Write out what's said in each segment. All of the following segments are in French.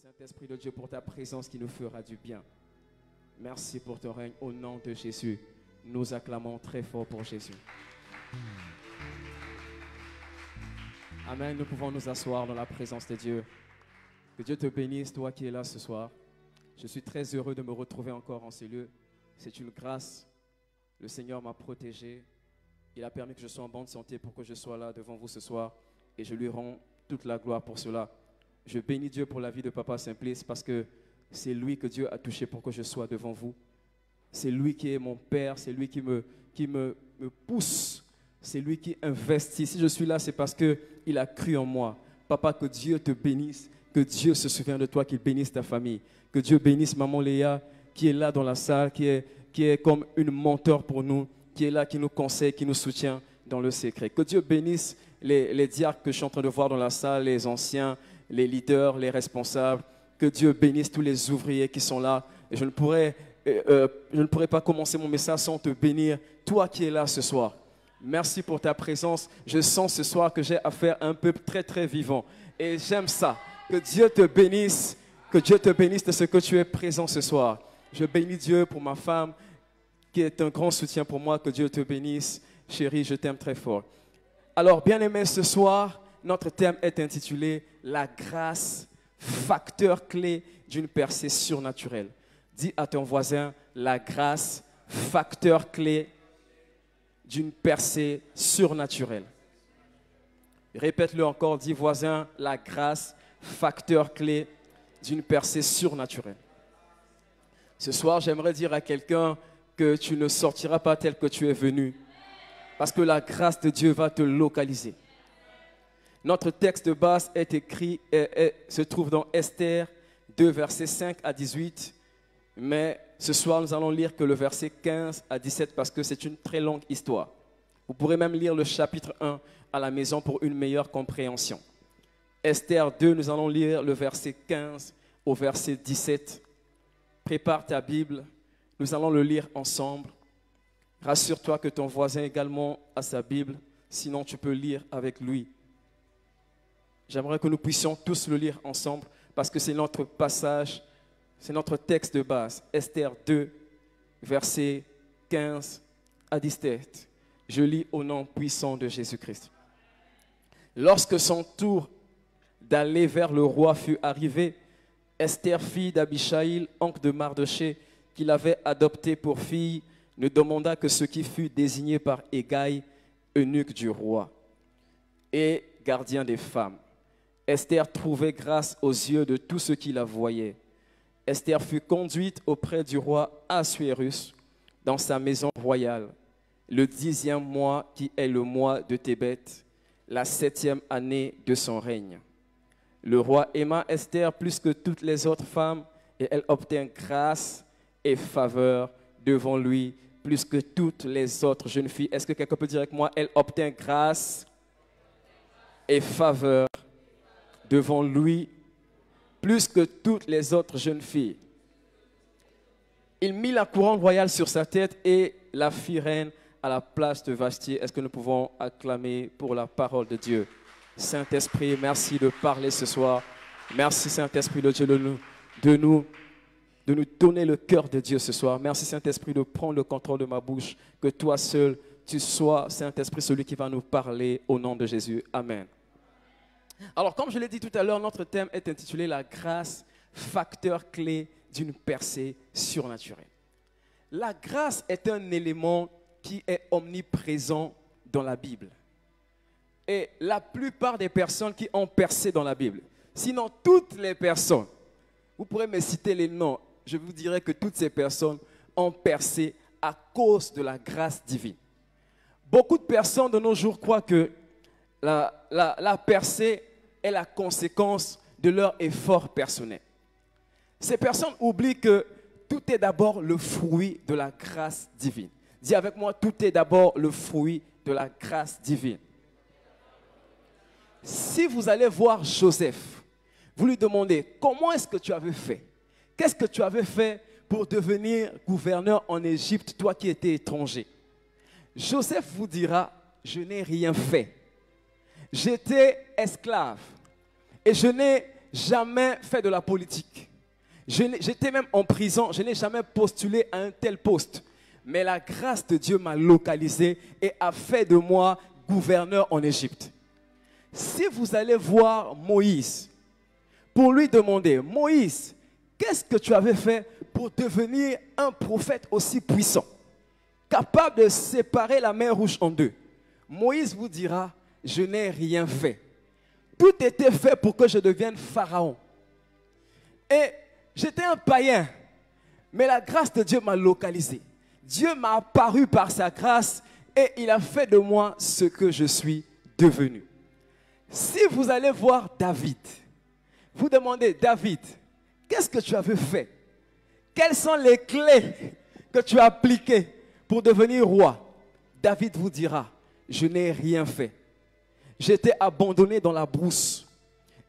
Saint-Esprit de Dieu, pour ta présence qui nous fera du bien. Merci pour ton règne. Au nom de Jésus, nous acclamons très fort pour Jésus. Amen. Nous pouvons nous asseoir dans la présence de Dieu. Que Dieu te bénisse, toi qui es là ce soir. Je suis très heureux de me retrouver encore en ces lieux. C'est une grâce. Le Seigneur m'a protégé. Il a permis que je sois en bonne santé pour que je sois là devant vous ce soir. Et je lui rends toute la gloire pour cela. Je bénis Dieu pour la vie de Papa Simplice parce que c'est lui que Dieu a touché pour que je sois devant vous. C'est lui qui est mon Père, c'est lui qui me pousse, c'est lui qui investit. Si je suis là, c'est parce qu'il a cru en moi. Papa, que Dieu te bénisse, que Dieu se souvienne de toi, qu'il bénisse ta famille. Que Dieu bénisse Maman Léa qui est là dans la salle, qui est comme une mentor pour nous, qui est là, qui nous conseille, qui nous soutient dans le secret. Que Dieu bénisse les diacres que je suis en train de voir dans la salle, les anciens, les leaders, les responsables. Que Dieu bénisse tous les ouvriers qui sont là. Et je ne pourrais pas commencer mon message sans te bénir, toi qui es là ce soir. Merci pour ta présence. Je sens ce soir que j'ai affaire à un peuple très très vivant. Et j'aime ça. Que Dieu te bénisse. Que Dieu te bénisse de ce que tu es présent ce soir. Je bénis Dieu pour ma femme qui est un grand soutien pour moi. Que Dieu te bénisse. Chérie, je t'aime très fort. Alors, bien-aimés, ce soir, notre thème est intitulé « La grâce, facteur clé d'une percée surnaturelle ». Dis à ton voisin « La grâce, facteur clé d'une percée surnaturelle ». Répète-le encore, dis voisin « La grâce, facteur clé d'une percée surnaturelle ». Ce soir, j'aimerais dire à quelqu'un que tu ne sortiras pas tel que tu es venu, parce que la grâce de Dieu va te localiser. Notre texte de base est écrit, se trouve dans Esther 2, versets 5 à 18. Mais ce soir, nous allons lire que le verset 15 à 17 parce que c'est une très longue histoire. Vous pourrez même lire le chapitre 1 à la maison pour une meilleure compréhension. Esther 2, nous allons lire le verset 15 au verset 17. Prépare ta Bible, nous allons le lire ensemble. Rassure-toi que ton voisin également a sa Bible, sinon tu peux lire avec lui. J'aimerais que nous puissions tous le lire ensemble parce que c'est notre passage, c'est notre texte de base. Esther 2, versets 15 à 17. Je lis au nom puissant de Jésus-Christ. Lorsque son tour d'aller vers le roi fut arrivé, Esther, fille d'Abishaïl, oncle de Mardoché, qui l'avait adoptée pour fille, ne demanda que ce qui fut désigné par Hégaï, eunuque du roi et gardien des femmes. Esther trouvait grâce aux yeux de tous ceux qui la voyaient. Esther fut conduite auprès du roi Assuérus dans sa maison royale, le 10e mois qui est le mois de Tébet, la 7e année de son règne. Le roi aima Esther plus que toutes les autres femmes et elle obtint grâce et faveur devant lui plus que toutes les autres jeunes filles. Est-ce que quelqu'un peut dire avec moi, elle obtint grâce et faveur devant lui plus que toutes les autres jeunes filles. Il mit la couronne royale sur sa tête et la fit reine à la place de Vashti. Est-ce que nous pouvons acclamer pour la parole de Dieu? Saint-Esprit, merci de parler ce soir. Merci Saint-Esprit de Dieu de nous donner le cœur de Dieu ce soir. Merci Saint-Esprit de prendre le contrôle de ma bouche. Que toi seul, tu sois, Saint-Esprit, celui qui va nous parler au nom de Jésus. Amen. Alors, comme je l'ai dit tout à l'heure, notre thème est intitulé « La grâce, facteur clé d'une percée surnaturelle ». La grâce est un élément qui est omniprésent dans la Bible. Et la plupart des personnes qui ont percé dans la Bible, sinon toutes les personnes, vous pourrez me citer les noms, je vous dirais que toutes ces personnes ont percé à cause de la grâce divine. Beaucoup de personnes de nos jours croient que la percée est la conséquence de leur effort personnel. Ces personnes oublient que tout est d'abord le fruit de la grâce divine. Dis avec moi, tout est d'abord le fruit de la grâce divine. Si vous allez voir Joseph, vous lui demandez, comment est-ce que tu avais fait? Qu'est-ce que tu avais fait pour devenir gouverneur en Égypte, toi qui étais étranger? Joseph vous dira, je n'ai rien fait. J'étais esclave et je n'ai jamais fait de la politique. J'étais même en prison, je n'ai jamais postulé à un tel poste. Mais la grâce de Dieu m'a localisé et a fait de moi gouverneur en Égypte. Si vous allez voir Moïse, pour lui demander, Moïse, qu'est-ce que tu avais fait pour devenir un prophète aussi puissant, capable de séparer la mer Rouge en deux? Moïse vous dira, je n'ai rien fait. Tout était fait pour que je devienne pharaon. Et j'étais un païen, mais la grâce de Dieu m'a localisé. Dieu m'a apparu par sa grâce et il a fait de moi ce que je suis devenu. Si vous allez voir David, vous demandez, David, qu'est-ce que tu avais fait? Quelles sont les clés que tu as appliquées pour devenir roi? David vous dira, je n'ai rien fait. J'étais abandonné dans la brousse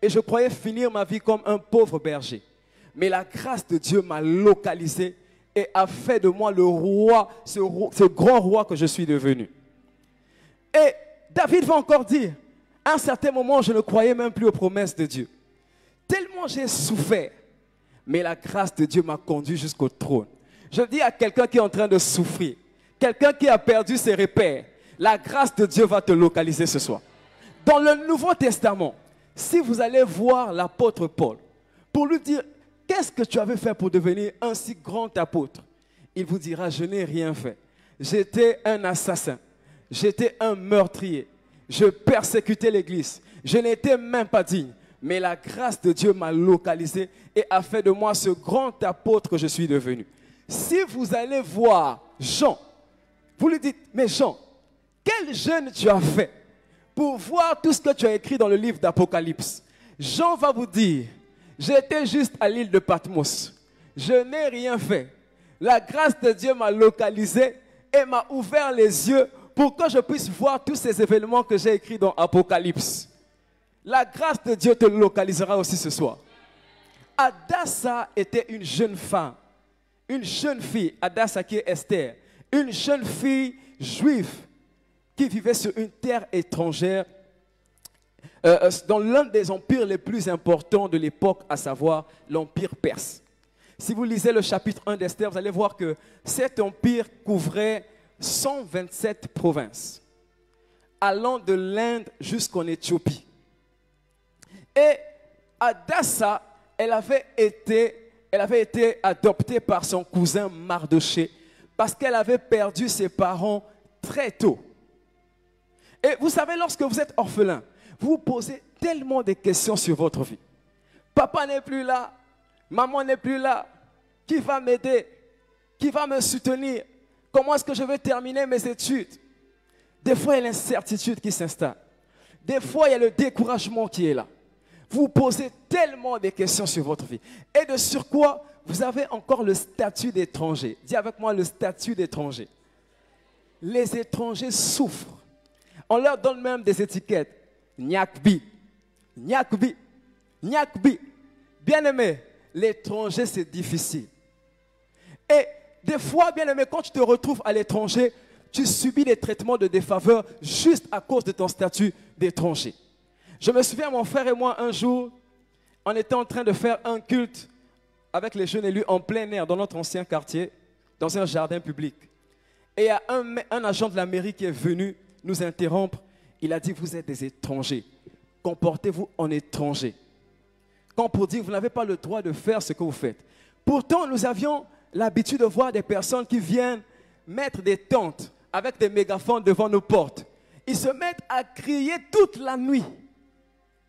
et je croyais finir ma vie comme un pauvre berger. Mais la grâce de Dieu m'a localisé et a fait de moi le roi, ce grand roi que je suis devenu. Et David va encore dire, à un certain moment, je ne croyais même plus aux promesses de Dieu. Tellement j'ai souffert, mais la grâce de Dieu m'a conduit jusqu'au trône. Je dis à quelqu'un qui est en train de souffrir, quelqu'un qui a perdu ses repères, la grâce de Dieu va te localiser ce soir. Dans le Nouveau Testament, si vous allez voir l'apôtre Paul, pour lui dire, qu'est-ce que tu avais fait pour devenir un si grand apôtre? Il vous dira, je n'ai rien fait. J'étais un assassin, j'étais un meurtrier, je persécutais l'Église, je n'étais même pas digne. Mais la grâce de Dieu m'a localisé et a fait de moi ce grand apôtre que je suis devenu. Si vous allez voir Jean, vous lui dites, mais Jean, quel jeûne tu as fait pour voir tout ce que tu as écrit dans le livre d'Apocalypse? Jean va vous dire, j'étais juste à l'île de Patmos, je n'ai rien fait. La grâce de Dieu m'a localisé et m'a ouvert les yeux pour que je puisse voir tous ces événements que j'ai écrits dans Apocalypse. La grâce de Dieu te localisera aussi ce soir. Hadassa était une jeune femme, une jeune fille, Hadassa qui est Esther, une jeune fille juive qui vivait sur une terre étrangère dans l'un des empires les plus importants de l'époque, à savoir l'empire perse. Si vous lisez le chapitre 1 d'Esther, vous allez voir que cet empire couvrait 127 provinces, allant de l'Inde jusqu'en Éthiopie. Et Hadassa, elle avait été adoptée par son cousin Mardoché parce qu'elle avait perdu ses parents très tôt. Et vous savez, lorsque vous êtes orphelin, vous vous posez tellement de questions sur votre vie. Papa n'est plus là, maman n'est plus là. Qui va m'aider? Qui va me soutenir? Comment est-ce que je vais terminer mes études? Des fois, il y a l'incertitude qui s'installe. Des fois, il y a le découragement qui est là. Vous vous posez tellement de questions sur votre vie. Et de surcroît, vous avez encore le statut d'étranger. Dis avec moi le statut d'étranger. Les étrangers souffrent. On leur donne même des étiquettes. Nyakbi, Nyakbi, Nyakbi. Bien aimé, l'étranger c'est difficile. Et des fois, bien aimé, quand tu te retrouves à l'étranger, tu subis des traitements de défaveur juste à cause de ton statut d'étranger. Je me souviens, mon frère et moi, un jour, on était en train de faire un culte avec les jeunes élus en plein air dans notre ancien quartier, dans un jardin public. Et il y a un agent de la mairie qui est venu nous interrompre. Il a dit, vous êtes des étrangers, comportez-vous en étrangers. Quand pour dire, vous n'avez pas le droit de faire ce que vous faites. Pourtant, nous avions l'habitude de voir des personnes qui viennent mettre des tentes avec des mégaphones devant nos portes. Ils se mettent à crier toute la nuit.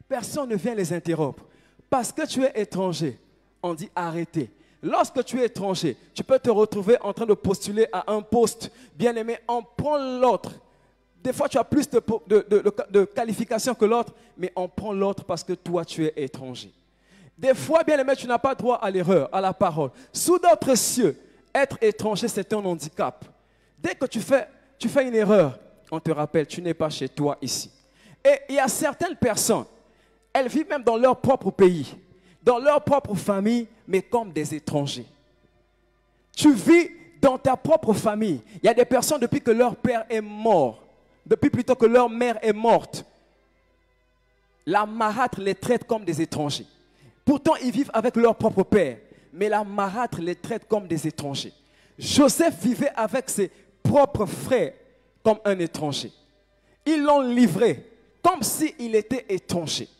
Personne ne vient les interrompre. Parce que tu es étranger, on dit arrêtez. Lorsque tu es étranger, tu peux te retrouver en train de postuler à un poste. Bien aimé, on prend l'autre. Des fois, tu as plus de qualifications que l'autre, mais on prend l'autre parce que toi, tu es étranger. Des fois, bien aimé, tu n'as pas droit à l'erreur, à la parole. Sous d'autres cieux, être étranger, c'est un handicap. Dès que tu fais une erreur, on te rappelle, tu n'es pas chez toi ici. Et il y a certaines personnes, elles vivent même dans leur propre pays, dans leur propre famille, mais comme des étrangers. Tu vis dans ta propre famille. Il y a des personnes, depuis que leur père est mort, depuis plutôt que leur mère est morte, la marâtre les traite comme des étrangers. Pourtant, ils vivent avec leur propre père. Mais la marâtre les traite comme des étrangers. Joseph vivait avec ses propres frères comme un étranger. Ils l'ont livré comme s'il était étranger.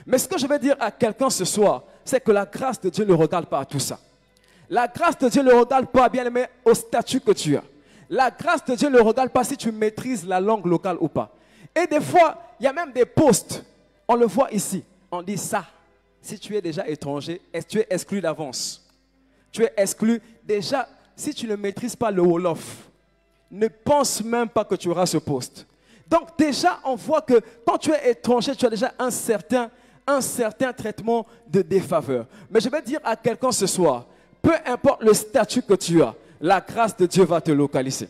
Mais ce que je veux dire à quelqu'un ce soir, c'est que la grâce de Dieu ne regarde pas à tout ça. La grâce de Dieu ne regarde pas, bien aimé, au statut que tu as. La grâce de Dieu ne regarde pas si tu maîtrises la langue locale ou pas. Et des fois, il y a même des postes. On le voit ici. On dit ça. Si tu es déjà étranger, tu es exclu d'avance. Tu es exclu déjà. Si tu ne maîtrises pas le Wolof, ne pense même pas que tu auras ce poste. Donc déjà, on voit que quand tu es étranger, tu as déjà un certain traitement de défaveur. Mais je vais dire à quelqu'un ce soir, peu importe le statut que tu as, la grâce de Dieu va te localiser.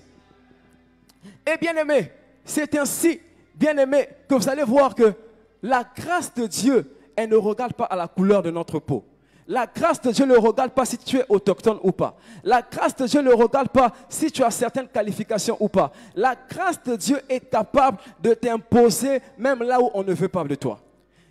Et bien aimé, c'est ainsi, bien aimé, que vous allez voir que la grâce de Dieu, elle ne regarde pas à la couleur de notre peau. La grâce de Dieu ne regarde pas si tu es autochtone ou pas. La grâce de Dieu ne regarde pas si tu as certaines qualifications ou pas. La grâce de Dieu est capable de t'imposer même là où on ne veut pas de toi.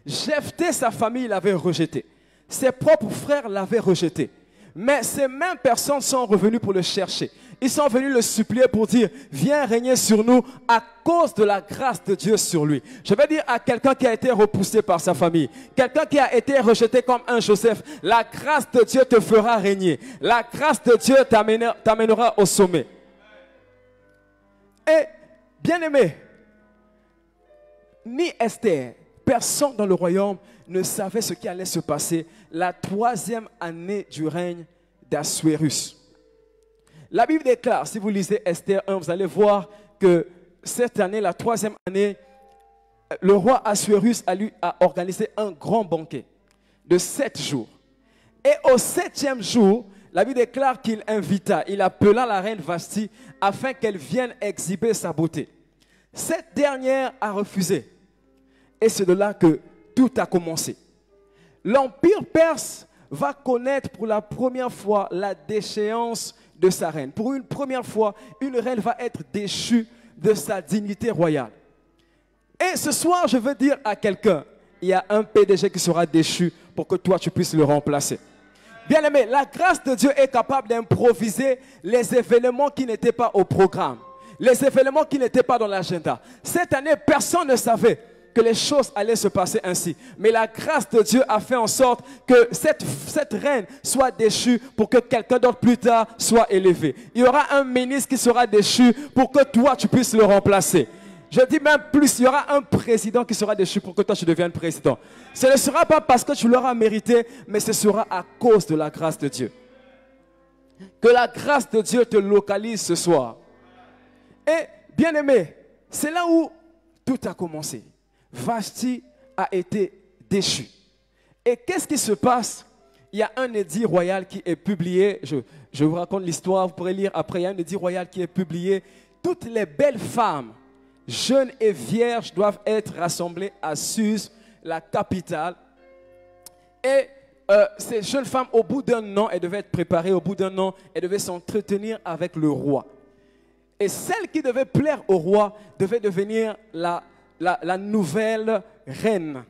Jephthé, sa famille l'avait rejeté. Ses propres frères l'avaient rejeté. Mais ces mêmes personnes sont revenues pour le chercher. Ils sont venus le supplier pour dire, viens régner sur nous à cause de la grâce de Dieu sur lui. Je vais dire à quelqu'un qui a été repoussé par sa famille, quelqu'un qui a été rejeté comme un Joseph, la grâce de Dieu te fera régner. La grâce de Dieu t'amènera au sommet. Et, bien aimé, ni Esther, personne dans le royaume ne savait ce qui allait se passer la 3e année du règne d'Assuérus. La Bible déclare, si vous lisez Esther 1, vous allez voir que cette année, la 3e année, le roi Assuérus a organisé un grand banquet de 7 jours. Et au 7e jour, la Bible déclare qu'il il appela la reine Vashti afin qu'elle vienne exhiber sa beauté. Cette dernière a refusé. Et c'est de là que tout a commencé. L'Empire perse va connaître pour la première fois la déchéance de sa reine. Pour une première fois, une reine va être déchue de sa dignité royale. Et ce soir, je veux dire à quelqu'un, il y a un PDG qui sera déchu pour que toi, tu puisses le remplacer. Bien aimé, la grâce de Dieu est capable d'improviser les événements qui n'étaient pas au programme, les événements qui n'étaient pas dans l'agenda. Cette année, personne ne savait que les choses allaient se passer ainsi. Mais la grâce de Dieu a fait en sorte que cette reine soit déchue pour que quelqu'un d'autre plus tard soit élevé. Il y aura un ministre qui sera déchu pour que toi, tu puisses le remplacer. Je dis même plus, il y aura un président qui sera déchu pour que toi, tu deviennes président. Ce ne sera pas parce que tu l'auras mérité, mais ce sera à cause de la grâce de Dieu. Que la grâce de Dieu te localise ce soir. Et, bien aimé, c'est là où tout a commencé. Vashti a été déchue. Et qu'est-ce qui se passe? Il y a un édit royal qui est publié. Je vous raconte l'histoire, vous pourrez lire après. Il y a un édit royal qui est publié. Toutes les belles femmes, jeunes et vierges, doivent être rassemblées à Suse, la capitale. Et ces jeunes femmes, au bout d'un an, elles devaient être préparées. Au bout d'un an, elles devaient s'entretenir avec le roi. Et celle qui devait plaire au roi devait devenir la nouvelle reine.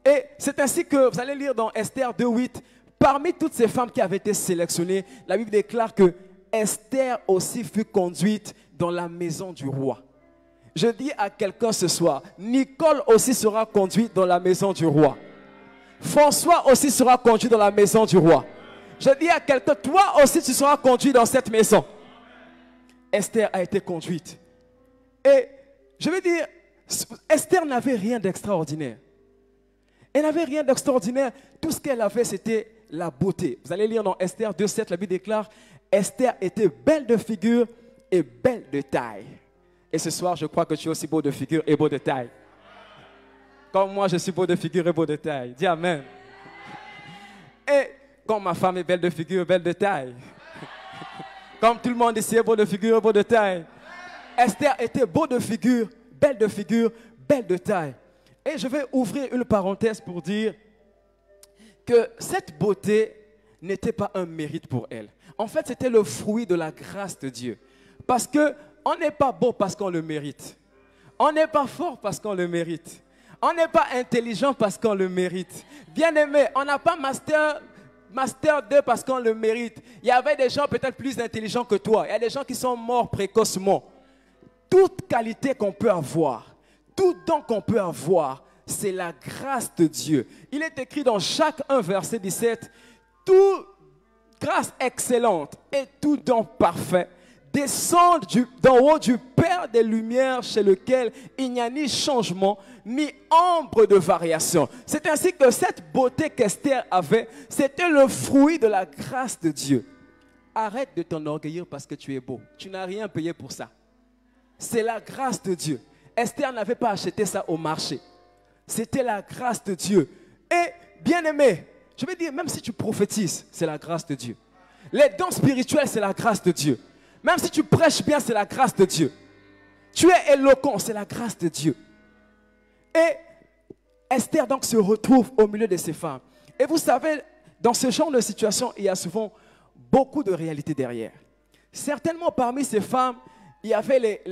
Et c'est ainsi que vous allez lire dans Esther 2:8, parmi toutes ces femmes qui avaient été sélectionnées, la Bible déclare que Esther aussi fut conduite dans la maison du roi. Je dis à quelqu'un ce soir, Nicole aussi sera conduite dans la maison du roi. François aussi sera conduit dans la maison du roi. Je dis à quelqu'un, toi aussi tu seras conduit dans cette maison. Esther a été conduite. Et je veux dire, Esther n'avait rien d'extraordinaire. Elle n'avait rien d'extraordinaire. Tout ce qu'elle avait, c'était la beauté. Vous allez lire dans Esther 2:7, la Bible déclare, Esther était belle de figure et belle de taille. Et ce soir, je crois que tu es aussi beau de figure et beau de taille. Comme moi, je suis beau de figure et beau de taille. Dis Amen. Et comme ma femme est belle de figure, belle de taille. Comme tout le monde ici est beau de figure et beau de taille. Esther était beau de figure, belle de taille. Et je vais ouvrir une parenthèse pour dire que cette beauté n'était pas un mérite pour elle. En fait, c'était le fruit de la grâce de Dieu. Parce qu'on n'est pas beau parce qu'on le mérite. On n'est pas fort parce qu'on le mérite. On n'est pas intelligent parce qu'on le mérite. Bien-aimé, on n'a pas Master 2 parce qu'on le mérite. Il y avait des gens peut-être plus intelligents que toi. Il y a des gens qui sont morts précocement. Toute qualité qu'on peut avoir, tout don qu'on peut avoir, c'est la grâce de Dieu. Il est écrit dans Jacques 1, verset 17, « Toute grâce excellente et tout don parfait descendent d'en haut du Père des Lumières, chez lequel il n'y a ni changement, ni ombre de variation. » C'est ainsi que cette beauté qu'Esther avait, c'était le fruit de la grâce de Dieu. Arrête de t'enorgueillir parce que tu es beau. Tu n'as rien payé pour ça. C'est la grâce de Dieu. Esther n'avait pas acheté ça au marché. C'était la grâce de Dieu. Et bien aimé, je veux dire, même si tu prophétises, c'est la grâce de Dieu. Les dons spirituels, c'est la grâce de Dieu. Même si tu prêches bien, c'est la grâce de Dieu. Tu es éloquent, c'est la grâce de Dieu. Et Esther donc se retrouve au milieu de ces femmes. Et vous savez, dans ce genre de situation, il y a souvent beaucoup de réalités derrière. Certainement parmi ces femmes, il y avait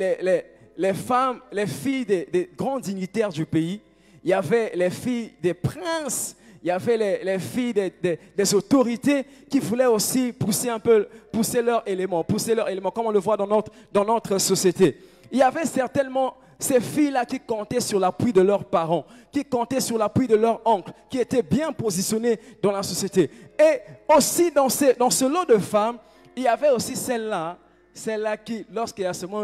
les femmes, les filles des grands dignitaires du pays. Il y avait les filles des princes. Il y avait les filles des autorités qui voulaient aussi pousser leur élément, comme on le voit dans notre société. Il y avait certainement ces filles-là qui comptaient sur l'appui de leurs parents, qui comptaient sur l'appui de leurs oncles, qui étaient bien positionnées dans la société. Et aussi dans ce lot de femmes, il y avait aussi celles-là qui, lorsqu'il y a seulement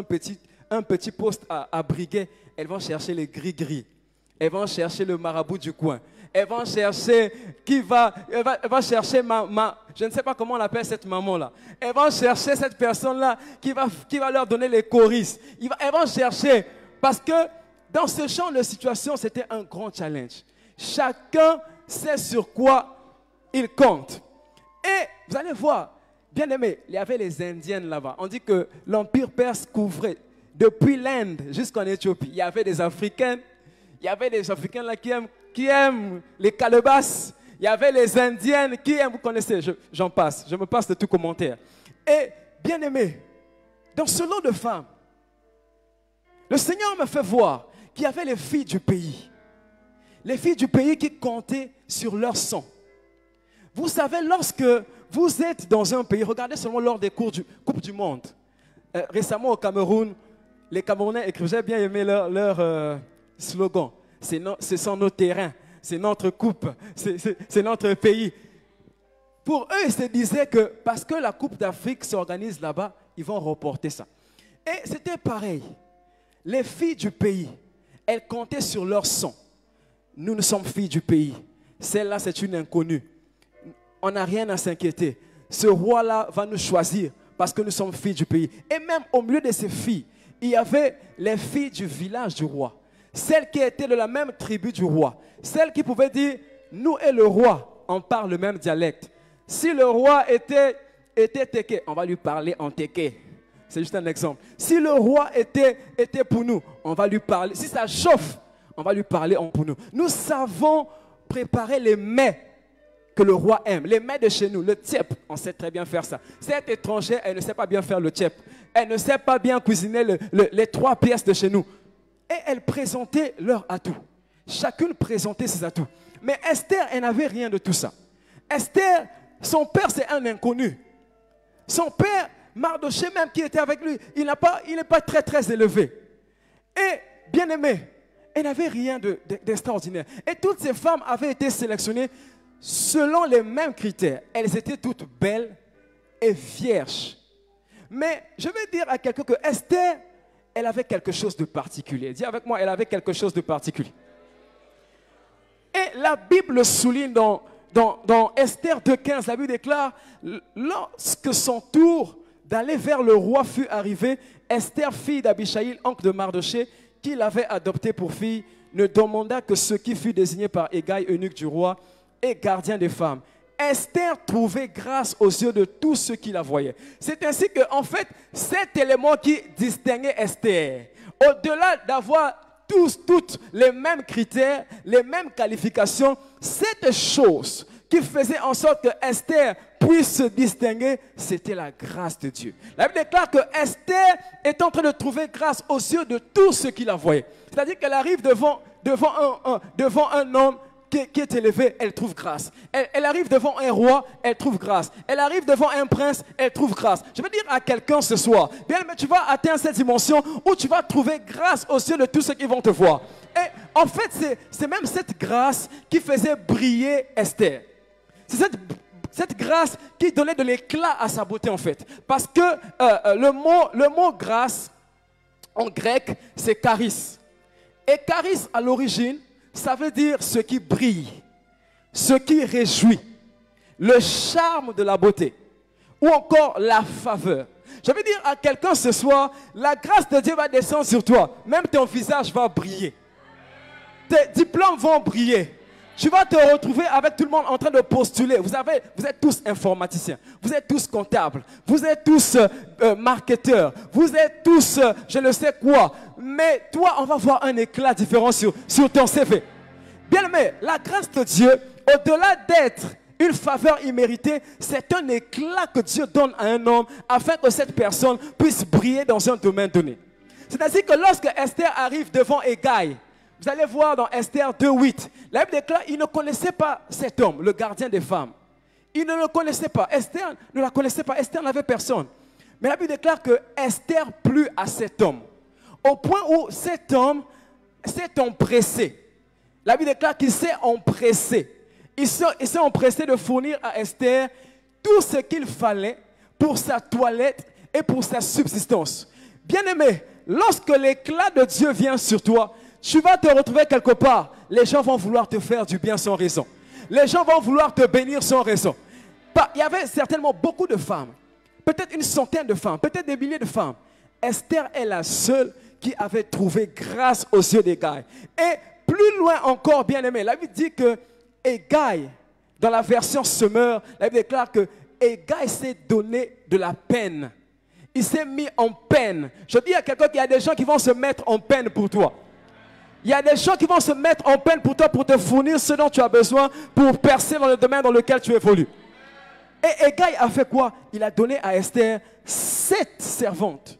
un petit poste à briguer, elles vont chercher les gris-gris. Elles vont chercher le marabout du coin. Elles vont chercher elle va chercher je ne sais pas comment on appelle cette maman-là. Elles vont chercher cette personne-là qui va leur donner les choristes. Elles vont chercher, parce que dans ce genre de situation, c'était un grand challenge. Chacun sait sur quoi il compte. Et vous allez voir, bien aimé, il y avait les Indiennes là-bas. On dit que l'Empire perse couvrait depuis l'Inde jusqu'en Éthiopie. Il y avait des Africains. Il y avait des Africains là qui aiment les calebasses. Il y avait les Indiennes qui aiment, vous connaissez, j'en passe, je me passe de tout commentaire. Et bien aimé, dans ce lot de femmes, le Seigneur me fait voir qu'il y avait les filles du pays. Les filles du pays qui comptaient sur leur sang. Vous savez, lorsque vous êtes dans un pays, regardez seulement lors des Coupes du Monde. Récemment au Cameroun, les Camerounais écrivaient, j'ai bien aimé leur slogan. Ce sont nos terrains, c'est notre coupe, c'est notre pays. Pour eux, ils se disaient que parce que la Coupe d'Afrique s'organise là-bas, ils vont reporter ça. Et c'était pareil. Les filles du pays, elles comptaient sur leur sang. Nous sommes filles du pays. Celle-là, c'est une inconnue. On n'a rien à s'inquiéter. Ce roi-là va nous choisir parce que nous sommes filles du pays. Et même au milieu de ces filles, il y avait les filles du village du roi. Celles qui étaient de la même tribu du roi. Celles qui pouvaient dire, nous et le roi, on parle le même dialecte. Si le roi était Téké, on va lui parler en Téké. C'est juste un exemple. Si le roi était pour nous, on va lui parler. Si ça chauffe, on va lui parler en pour nous. Nous savons préparer les mets que le roi aime. Les mets de chez nous, le tchèp, on sait très bien faire ça. Cette étrangère, elle ne sait pas bien faire le tchèp. Elle ne sait pas bien cuisiner les 3 pièces de chez nous. Et elles présentaient leurs atouts. Chacune présentait ses atouts. Mais Esther, elle n'avait rien de tout ça. Esther, son père, c'est un inconnu. Son père, Mardochée même, qui était avec lui, il n'est pas très, très élevé. Et, bien aimé, elle n'avait rien d'extraordinaire. Et toutes ces femmes avaient été sélectionnées selon les mêmes critères. Elles étaient toutes belles et vierges. Mais je vais dire à quelqu'un que Esther, elle avait quelque chose de particulier. Dis avec moi, elle avait quelque chose de particulier. Et la Bible souligne dans Esther 2,15, la Bible déclare, lorsque son tour d'aller vers le roi fut arrivé, Esther, fille d'Abishaïl, oncle de Mardochée, qui l'avait adoptée pour fille, ne demanda que ce qui fut désigné par Hégai, eunuque du roi et gardien des femmes. Esther trouvait grâce aux yeux de tous ceux qui la voyaient. C'est ainsi que, en fait, cet élément qui distinguait Esther, au-delà d'avoir toutes les mêmes critères, les mêmes qualifications, cette chose qui faisait en sorte que Esther puisse se distinguer, c'était la grâce de Dieu. La Bible déclare que Esther est en train de trouver grâce aux yeux de tous ceux qui la voyaient. C'est-à-dire qu'elle arrive devant devant un homme qui est élevé, elle trouve grâce. Elle arrive devant un roi, elle trouve grâce. Elle arrive devant un prince, elle trouve grâce. Je veux dire à quelqu'un ce soir, bien, mais tu vas atteindre cette dimension où tu vas trouver grâce aux yeux de tous ceux qui vont te voir. Et en fait, c'est même cette grâce qui faisait briller Esther. C'est cette grâce qui donnait de l'éclat à sa beauté en fait. Parce que le mot grâce en grec, c'est charis. Et charis à l'origine, ça veut dire ce qui brille, ce qui réjouit, le charme de la beauté ou encore la faveur. Je veux dire à quelqu'un ce soir, la grâce de Dieu va descendre sur toi. Même ton visage va briller. Tes diplômes vont briller. Tu vas te retrouver avec tout le monde en train de postuler. Vous êtes tous informaticiens, vous êtes tous comptables, vous êtes tous marketeurs, vous êtes tous je ne sais quoi. Mais toi, on va voir un éclat différent sur ton CV. Bien aimé, la grâce de Dieu, au-delà d'être une faveur imméritée, c'est un éclat que Dieu donne à un homme afin que cette personne puisse briller dans un domaine donné. C'est-à-dire que lorsque Esther arrive devant Hégai, vous allez voir dans Esther 2:8, la Bible déclare qu'il ne connaissait pas cet homme, le gardien des femmes. Il ne le connaissait pas. Esther ne la connaissait pas. Esther n'avait personne. Mais la Bible déclare que Esther plut à cet homme. Au point où cet homme s'est empressé. La Bible déclare qu'il s'est empressé. Il s'est empressé de fournir à Esther tout ce qu'il fallait pour sa toilette et pour sa subsistance. Bien-aimé, lorsque l'éclat de Dieu vient sur toi, tu vas te retrouver quelque part. Les gens vont vouloir te faire du bien sans raison. Les gens vont vouloir te bénir sans raison. Il y avait certainement beaucoup de femmes. Peut-être une centaine de femmes. Peut-être des milliers de femmes. Esther est la seule qui avait trouvé grâce aux yeux d'Hégai. Et plus loin encore, bien aimé, la Bible dit que Hégai, dans la version Semeur, la Bible déclare que Hégai s'est donné de la peine. Il s'est mis en peine. Je dis à quelqu'un qu'il y a des gens qui vont se mettre en peine pour toi. Il y a des gens qui vont se mettre en peine pour toi, pour te fournir ce dont tu as besoin, pour percer dans le domaine dans lequel tu évolues. Et Hégai a fait quoi? Il a donné à Esther 7 servantes.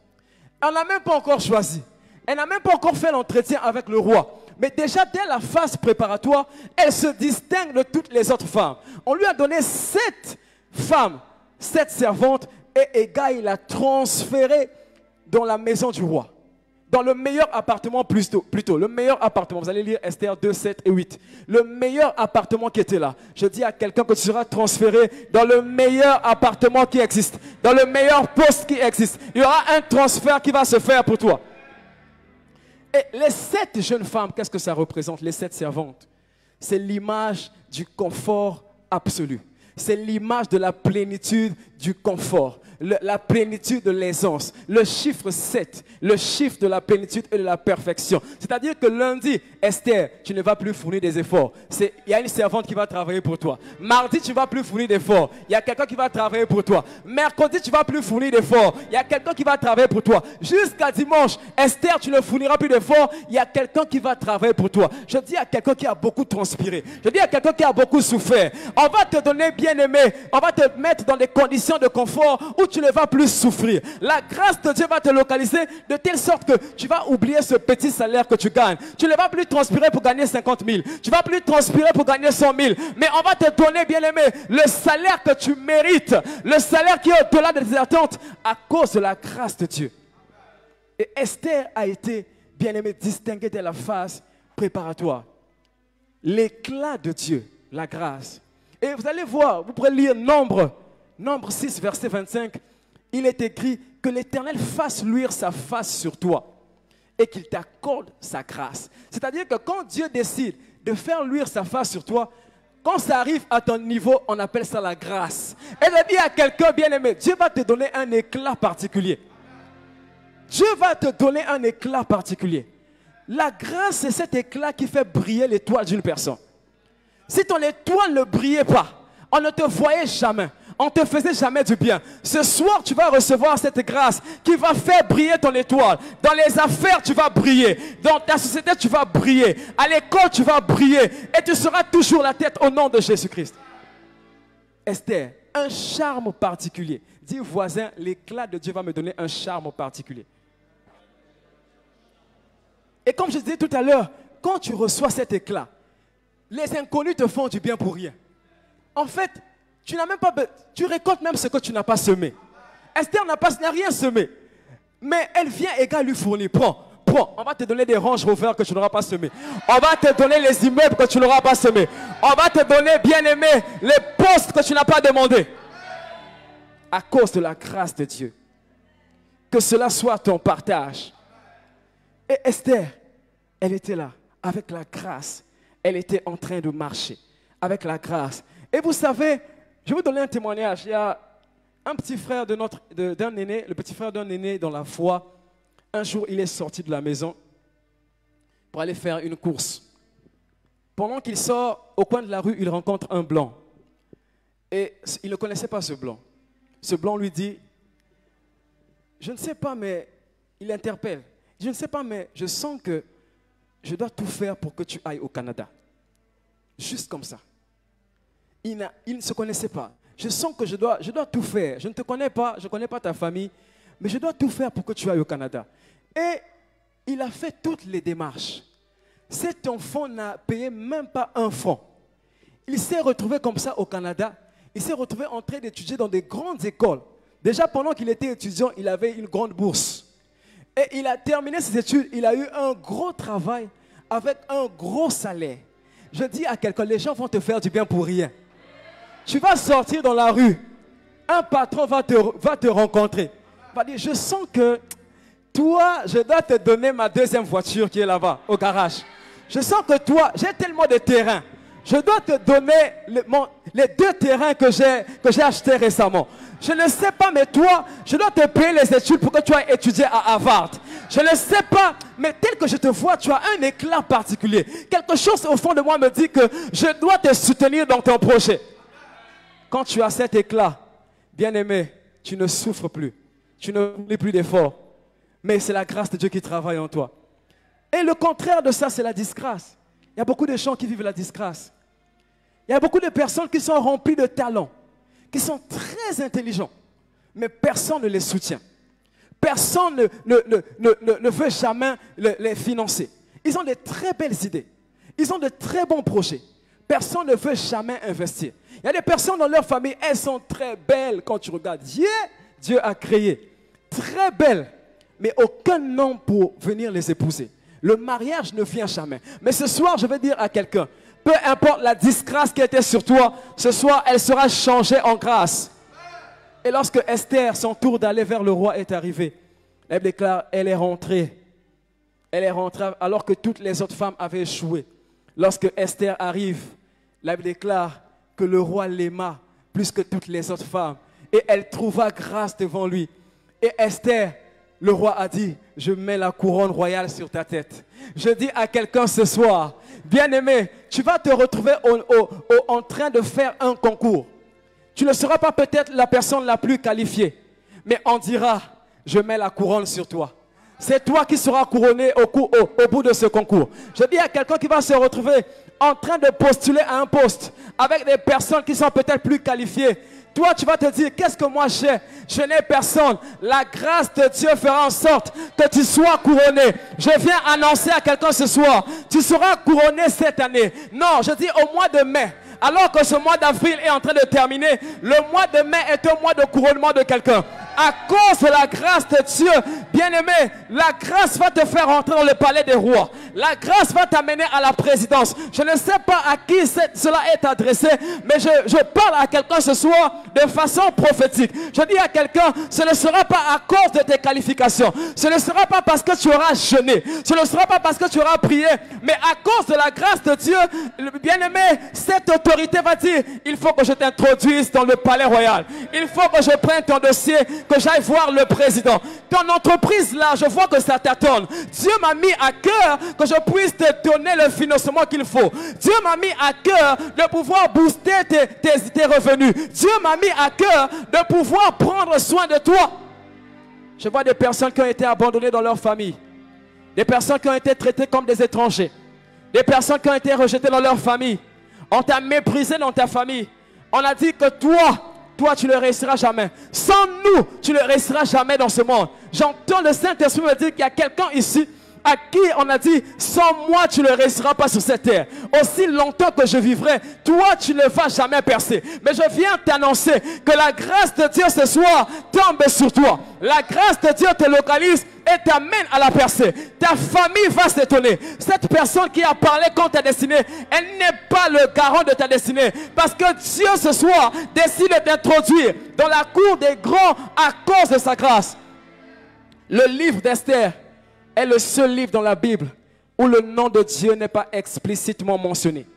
Elle n'a même pas encore choisi. Elle n'a même pas encore fait l'entretien avec le roi. Mais déjà, dès la phase préparatoire, elle se distingue de toutes les autres femmes. On lui a donné 7 femmes, 7 servantes, et Hégai l'a transféré dans la maison du roi. Dans le meilleur appartement plutôt, le meilleur appartement. Vous allez lire Esther 2, 7 et 8. Le meilleur appartement qui était là. Je dis à quelqu'un que tu seras transféré dans le meilleur appartement qui existe. Dans le meilleur poste qui existe. Il y aura un transfert qui va se faire pour toi. Et les 7 jeunes femmes, qu'est-ce que ça représente? Les 7 servantes. C'est l'image du confort absolu. C'est l'image de la plénitude du confort. La plénitude de l'aisance. Le chiffre 7, le chiffre de la plénitude et de la perfection. C'est-à-dire que lundi, Esther, tu ne vas plus fournir des efforts. Il y a une servante qui va travailler pour toi. Mardi, tu ne vas plus fournir d'efforts. Il y a quelqu'un qui va travailler pour toi. Mercredi, tu ne vas plus fournir d'efforts. Il y a quelqu'un qui va travailler pour toi. Jusqu'à dimanche, Esther, tu ne fourniras plus d'efforts. Il y a quelqu'un qui va travailler pour toi. Je dis à quelqu'un qui a beaucoup transpiré. Je dis à quelqu'un qui a beaucoup souffert. On va te donner, bien aimé, on va te mettre dans des conditions de confort où tu ne vas plus souffrir. La grâce de Dieu va te localiser de telle sorte que tu vas oublier ce petit salaire que tu gagnes. Tu ne vas plus transpirer pour gagner 50 000. Tu ne vas plus transpirer pour gagner 100 000. Mais on va te donner, bien aimé, le salaire que tu mérites. Le salaire qui est au-delà de tes attentes à cause de la grâce de Dieu. Et Esther a été, bien aimé, distinguée de la phase préparatoire. L'éclat de Dieu, la grâce. Et vous allez voir, vous pourrez lire Nombre 6, verset 25. Il est écrit que l'Éternel fasse luire sa face sur toi et qu'il t'accorde sa grâce. C'est-à-dire que quand Dieu décide de faire luire sa face sur toi, quand ça arrive à ton niveau, on appelle ça la grâce. Et je dis à quelqu'un bien aimé, Dieu va te donner un éclat particulier. Dieu va te donner un éclat particulier. La grâce, c'est cet éclat qui fait briller l'étoile d'une personne. Si ton étoile ne brillait pas, on ne te voyait jamais, on ne te faisait jamais du bien. Ce soir, tu vas recevoir cette grâce qui va faire briller ton étoile. Dans les affaires, tu vas briller. Dans ta société, tu vas briller. À l'école, tu vas briller. Et tu seras toujours la tête au nom de Jésus-Christ. Esther, un charme particulier. Dis voisin, l'éclat de Dieu va me donner un charme particulier. Et comme je disais tout à l'heure, quand tu reçois cet éclat, les inconnus te font du bien pour rien. En fait, tu n'as même pas, tu récoltes même ce que tu n'as pas semé. Esther n'a rien semé. Mais elle vient égal lui fournir. Prends. On va te donner des Range Rover que tu n'auras pas semé. On va te donner les immeubles que tu n'auras pas semé. On va te donner, bien aimé, les postes que tu n'as pas demandé. À cause de la grâce de Dieu. Que cela soit ton partage. Et Esther, elle était là, avec la grâce. Elle était en train de marcher, avec la grâce. Et vous savez, je vais vous donner un témoignage. Il y a un petit frère d'un aîné, le petit frère d'un aîné dans la foi. Un jour, il est sorti de la maison pour aller faire une course. Pendant qu'il sort au coin de la rue, il rencontre un blanc. Et il ne connaissait pas ce blanc. Ce blanc lui dit, je ne sais pas, mais il interpelle. Je ne sais pas, mais je sens que je dois tout faire pour que tu ailles au Canada. Juste comme ça. Il ne se connaissait pas. Je sens que je dois tout faire. Je ne te connais pas, je ne connais pas ta famille, mais je dois tout faire pour que tu ailles au Canada. Et il a fait toutes les démarches. Cet enfant n'a payé même pas un franc. Il s'est retrouvé comme ça au Canada. Il s'est retrouvé en train d'étudier dans des grandes écoles. Déjà, pendant qu'il était étudiant, il avait une grande bourse. Et il a terminé ses études. Il a eu un gros travail avec un gros salaire. Je dis à quelqu'un, les gens vont te faire du bien pour rien. Tu vas sortir dans la rue. Un patron va te rencontrer. Il va dire, je sens que toi, je dois te donner ma deuxième voiture qui est là-bas, au garage. Je sens que toi, j'ai tellement de terrain. Je dois te donner les 2 terrains que j'ai achetés récemment. Je ne sais pas, mais toi, je dois te payer les études pour que tu ailles étudier à Harvard. Je ne sais pas, mais tel que je te vois, tu as un éclat particulier. Quelque chose au fond de moi me dit que je dois te soutenir dans ton projet. Quand tu as cet éclat, bien-aimé, tu ne souffres plus. Tu ne fais plus d'efforts. Mais c'est la grâce de Dieu qui travaille en toi. Et le contraire de ça, c'est la disgrâce. Il y a beaucoup de gens qui vivent la disgrâce. Il y a beaucoup de personnes qui sont remplies de talents, qui sont très intelligents, mais personne ne les soutient. Personne ne veut jamais les financer. Ils ont de très belles idées. Ils ont de très bons projets. Personne ne veut jamais investir. Il y a des personnes dans leur famille, elles sont très belles quand tu regardes. Dieu a créé. Très belles. Mais aucun homme pour venir les épouser. Le mariage ne vient jamais. Mais ce soir, je vais dire à quelqu'un, peu importe la disgrâce qui était sur toi, ce soir, elle sera changée en grâce. Et lorsque Esther, son tour d'aller vers le roi est arrivé, elle déclare, elle est rentrée. Elle est rentrée alors que toutes les autres femmes avaient échoué. Lorsque Esther arrive, la Bible déclare que le roi l'aima plus que toutes les autres femmes. Et elle trouva grâce devant lui. Et Esther, le roi a dit, je mets la couronne royale sur ta tête. Je dis à quelqu'un ce soir, bien-aimé, tu vas te retrouver en train de faire un concours. Tu ne seras pas peut-être la personne la plus qualifiée, mais on dira, je mets la couronne sur toi. C'est toi qui seras couronné au bout de ce concours. Je dis à quelqu'un qui va se retrouver en train de postuler à un poste avec des personnes qui sont peut-être plus qualifiées. Toi, tu vas te dire, qu'est-ce que moi j'ai? Je n'ai personne. La grâce de Dieu fera en sorte que tu sois couronné. Je viens annoncer à quelqu'un ce soir, tu seras couronné cette année. Non, je dis au mois de mai. Alors que ce mois d'avril est en train de terminer, le mois de mai est un mois de couronnement de quelqu'un. À cause de la grâce de Dieu, bien-aimé, la grâce va te faire entrer dans le palais des rois. La grâce va t'amener à la présidence. Je ne sais pas à qui cela est adressé, mais je parle à quelqu'un ce soir de façon prophétique. Je dis à quelqu'un, ce ne sera pas à cause de tes qualifications. Ce ne sera pas parce que tu auras jeûné. Ce ne sera pas parce que tu auras prié. Mais à cause de la grâce de Dieu, bien-aimé, cette autorité va dire, il faut que je t'introduise dans le palais royal. Il faut que je prenne ton dossier, que j'aille voir le président. Ton entreprise là, je vois que ça t'attend. Dieu m'a mis à cœur que je puisse te donner le financement qu'il faut. Dieu m'a mis à cœur de pouvoir booster tes revenus. Dieu m'a mis à cœur de pouvoir prendre soin de toi. Je vois des personnes qui ont été abandonnées dans leur famille. Des personnes qui ont été traitées comme des étrangers. Des personnes qui ont été rejetées dans leur famille. On t'a méprisé dans ta famille. On a dit que toi, tu ne réussiras jamais. Sans nous, tu ne réussiras jamais dans ce monde. J'entends le Saint-Esprit me dire qu'il y a quelqu'un ici. à qui on a dit, sans moi tu ne réussiras pas sur cette terre. Aussi longtemps que je vivrai, toi tu ne vas jamais percer. Mais je viens t'annoncer que la grâce de Dieu ce soir tombe sur toi. La grâce de Dieu te localise et t'amène à la percée. Ta famille va s'étonner. Cette personne qui a parlé contre ta destinée, elle n'est pas le garant de ta destinée. Parce que Dieu ce soir décide d'introduire dans la cour des grands à cause de sa grâce. Le livre d'Esther est le seul livre dans la Bible où le nom de Dieu n'est pas explicitement mentionné.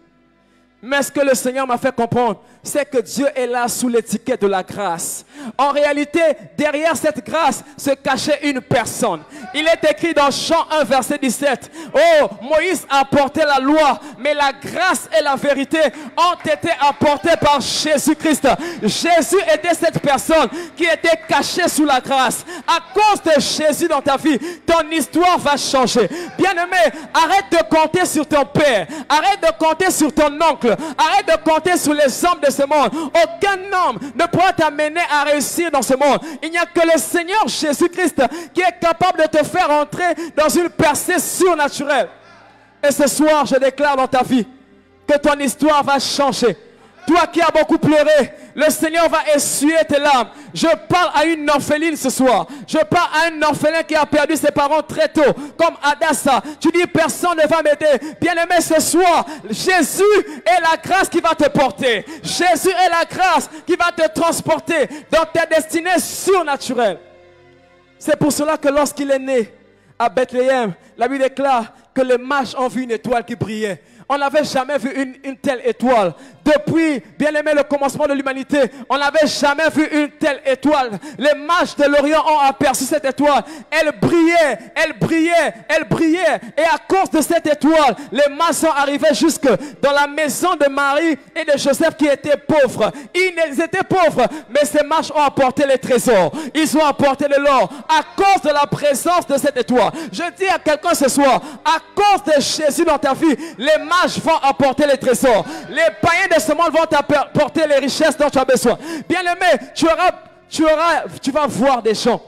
Mais ce que le Seigneur m'a fait comprendre, c'est que Dieu est là sous l'étiquette de la grâce. En réalité, derrière cette grâce se cachait une personne. Il est écrit dans Chant 1, verset 17. Oh, Moïse a apporté la loi, mais la grâce et la vérité ont été apportées par Jésus-Christ. Jésus était cette personne qui était cachée sous la grâce. À cause de Jésus dans ta vie, ton histoire va changer. Bien-aimé, arrête de compter sur ton père. Arrête de compter sur ton oncle. Arrête de compter sur les hommes de ce monde. Aucun homme ne pourra t'amener à réussir dans ce monde. Il n'y a que le Seigneur Jésus-Christ qui est capable de te faire entrer dans une percée surnaturelle. Et ce soir, je déclare dans ta vie que ton histoire va changer. Toi qui as beaucoup pleuré, le Seigneur va essuyer tes larmes. Je parle à une orpheline ce soir. Je parle à un orphelin qui a perdu ses parents très tôt, comme Adassa. Tu dis, personne ne va m'aider. Bien-aimé, ce soir, Jésus est la grâce qui va te porter. Jésus est la grâce qui va te transporter dans ta destinée surnaturelle. C'est pour cela que lorsqu'il est né à Bethléem, la Bible déclare que les mages ont vu une étoile qui brillait. On n'avait jamais vu une telle étoile. Depuis, bien aimé, le commencement de l'humanité, on n'avait jamais vu une telle étoile. Les mages de l'Orient ont aperçu cette étoile. Elle brillait, elle brillait, elle brillait. Et à cause de cette étoile, les mages sont arrivés jusque dans la maison de Marie et de Joseph qui étaient pauvres. Ils étaient pauvres, mais ces mages ont apporté les trésors. Ils ont apporté de l'or à cause de la présence de cette étoile. Je dis à quelqu'un ce soir, à cause de Jésus dans ta vie, les mages vont apporter les trésors. Les païens de ce monde vont t'apporter les richesses dont tu as besoin. Bien aimé, tu vas voir des gens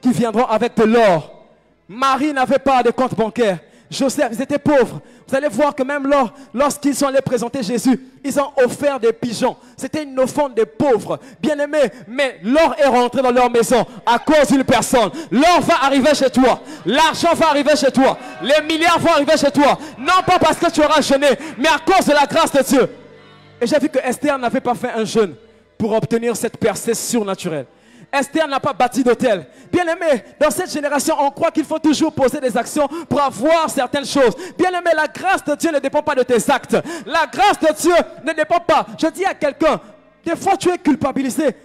qui viendront avec de l'or. Marie n'avait pas de compte bancaire. Joseph, ils étaient pauvres. Vous allez voir que même lorsqu'ils sont allés présenter Jésus, ils ont offert des pigeons. C'était une offrande des pauvres. Bien aimé, mais l'or est rentré dans leur maison à cause d'une personne. L'or va arriver chez toi. L'argent va arriver chez toi. Les milliards vont arriver chez toi. Non pas parce que tu auras jeûné, mais à cause de la grâce de Dieu. Et j'ai vu que Esther n'avait pas fait un jeûne pour obtenir cette percée surnaturelle. Esther n'a pas bâti d'hôtel. Bien aimé, dans cette génération, on croit qu'il faut toujours poser des actions pour avoir certaines choses. Bien aimé, la grâce de Dieu ne dépend pas de tes actes. La grâce de Dieu ne dépend pas. Je dis à quelqu'un, des fois tu es culpabilisé.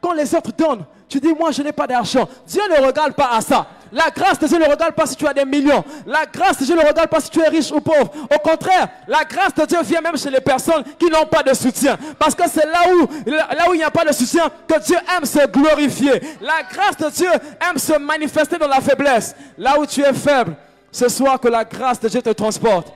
Quand les autres donnent, tu dis, moi je n'ai pas d'argent. Dieu ne regarde pas à ça. La grâce de Dieu ne regarde pas si tu as des millions. La grâce de Dieu ne regarde pas si tu es riche ou pauvre. Au contraire, la grâce de Dieu vient même chez les personnes qui n'ont pas de soutien. Parce que c'est là où il n'y a pas de soutien que Dieu aime se glorifier. La grâce de Dieu aime se manifester dans la faiblesse. Là où tu es faible, ce soir que la grâce de Dieu te transporte.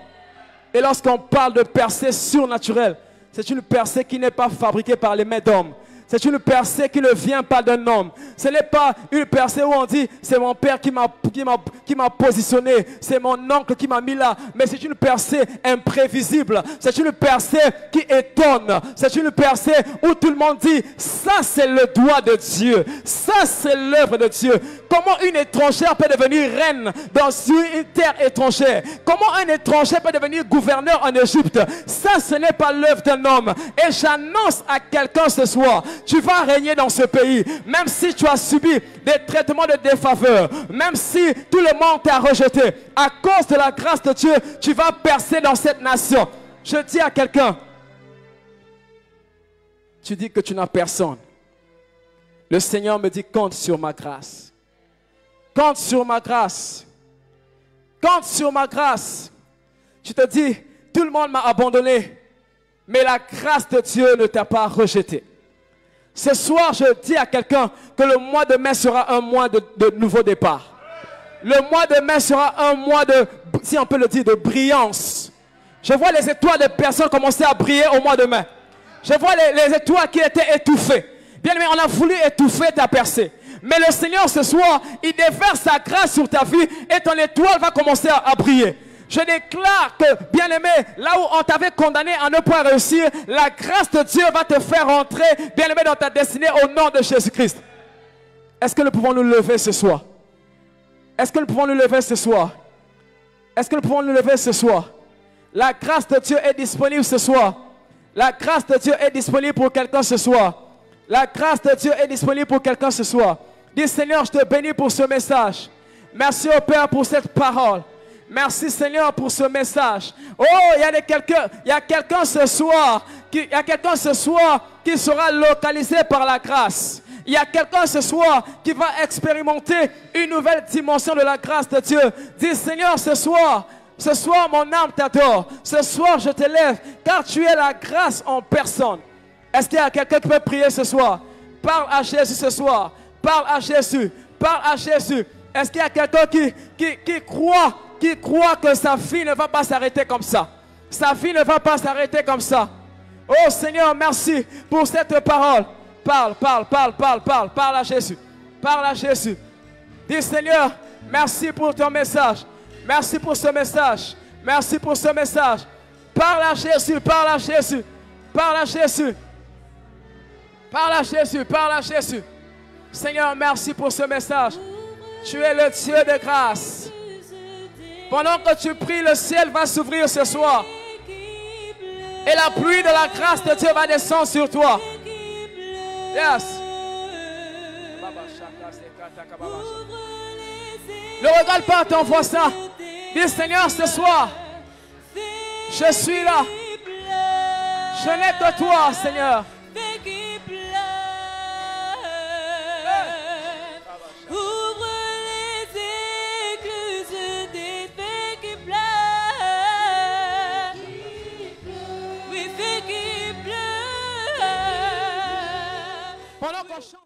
Et lorsqu'on parle de percée surnaturelle, c'est une percée qui n'est pas fabriquée par les mains d'hommes. C'est une percée qui ne vient pas d'un homme. Ce n'est pas une percée où on dit c'est mon père qui m'a positionné, c'est mon oncle qui m'a mis là. Mais c'est une percée imprévisible. C'est une percée qui étonne. C'est une percée où tout le monde dit ça c'est le doigt de Dieu. Ça c'est l'œuvre de Dieu. Comment une étrangère peut devenir reine dans une terre étrangère? Comment un étranger peut devenir gouverneur en Égypte? Ça ce n'est pas l'œuvre d'un homme. Et j'annonce à quelqu'un ce soir, tu vas régner dans ce pays, même si tu as subi des traitements de défaveur, même si tout le monde t'a rejeté. À cause de la grâce de Dieu, tu vas percer dans cette nation. Je dis à quelqu'un, tu dis que tu n'as personne. Le Seigneur me dit, compte sur ma grâce. Compte sur ma grâce. Compte sur ma grâce. Tu te dis, tout le monde m'a abandonné, mais la grâce de Dieu ne t'a pas rejeté. Ce soir, je dis à quelqu'un que le mois de mai sera un mois de nouveau départ. Le mois de mai sera un mois de, si on peut le dire, de brillance. Je vois les étoiles de personnes commencer à briller au mois de mai. Je vois les étoiles qui étaient étouffées. Bien aimé, on a voulu étouffer ta percée. Mais le Seigneur ce soir, il déverse sa grâce sur ta vie et ton étoile va commencer à briller. Je déclare que, bien-aimé, là où on t'avait condamné à ne pas réussir, la grâce de Dieu va te faire entrer, bien-aimé, dans ta destinée au nom de Jésus-Christ. Est-ce que nous pouvons nous lever ce soir? Est-ce que nous pouvons nous lever ce soir? Est-ce que nous pouvons nous lever ce soir? La grâce de Dieu est disponible ce soir. La grâce de Dieu est disponible pour quelqu'un ce soir. La grâce de Dieu est disponible pour quelqu'un ce soir. Dis Seigneur, je te bénis pour ce message. Merci au Père pour cette parole. Merci Seigneur pour ce message. Oh, il y a quelqu'un ce soir qui sera localisé par la grâce. Il y a quelqu'un ce soir qui va expérimenter une nouvelle dimension de la grâce de Dieu. Dis Seigneur, ce soir mon âme t'adore. Ce soir je t'élève car tu es la grâce en personne. Est-ce qu'il y a quelqu'un qui peut prier ce soir? Parle à Jésus ce soir. Parle à Jésus. Parle à Jésus. Est-ce qu'il y a quelqu'un qui croit que sa vie ne va pas s'arrêter comme ça? Sa vie ne va pas s'arrêter comme ça. Oh Seigneur, merci pour cette parole. Parle à Jésus. Parle à Jésus. Dis Seigneur, merci pour ton message. Merci pour ce message. Merci pour ce message. Parle à Jésus, parle à Jésus. Parle à Jésus. Parle à Jésus, parle à Jésus. Seigneur, merci pour ce message. Tu es le Dieu de grâce. Pendant que tu pries, le ciel va s'ouvrir ce soir. Et la pluie de la grâce de Dieu va descendre sur toi. Yes. Ne regarde pas ton voisin. Dis Seigneur, ce soir, je suis là. Je n'ai que toi, Seigneur. Pendant qu'on chante.